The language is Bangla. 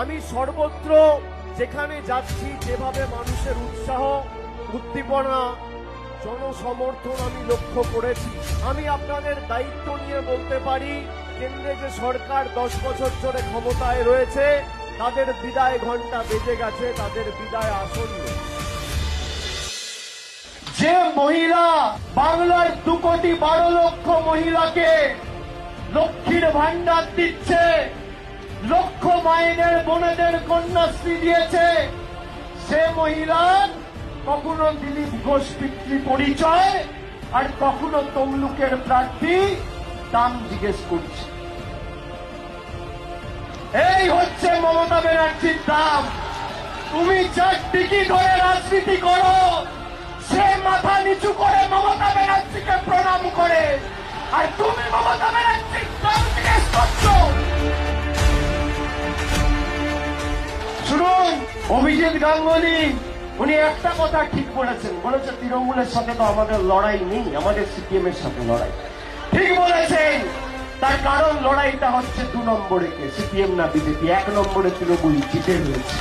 আমি সর্বত্র যেখানে যাচ্ছি যেভাবে মানুষের উৎসাহ উদ্দীপনা জনসমর্থন আমি লক্ষ্য করেছি, আমি আপনাদের দায়িত্ব নিয়ে বলতে পারি কেন্দ্রে যে সরকার 10 বছর ধরে ক্ষমতায় রয়েছে তাদের বিদায় ঘণ্টা বেজে গেছে, তাদের বিদায় আসন্ন। যে মহিলা বাংলার 2,12,00,000 মহিলাকে লক্ষ্মীর ভান্ডার দিচ্ছে, লক্ষ মাইনের বোনেদের কন্যাশ্রী দিয়েছে, সে মহিলার কখনো দিলীপ ঘোষ পিতৃ পরিচয় আর কখনো তমলুকের প্রার্থী দাম জিজ্ঞেস করছে। এই হচ্ছে মমতা ব্যানার্জির দাম। তুমি চারদিকে ধরে রাজনীতি করো, সে মাথা নিচু করে মমতা ব্যানার্জিকে প্রণাম করে, আর তুমি মমতা ব্যানার্জির দাম জিজ্ঞেস করছো। শুনুন, অভিজিৎ গাঙ্গুলি উনি একটা কথা ঠিক বলেছেন, বলেছে তৃণমূলের সাথে তো আমাদের লড়াই নেই, আমাদের সিপিএম এর সাথে লড়াই। ঠিক বলেছেন, তার কারণ লড়াইটা হচ্ছে 2 নম্বরে কে, সিপিএম না বিজেপি। 1 নম্বরে তৃণমূল জিতে রয়েছে।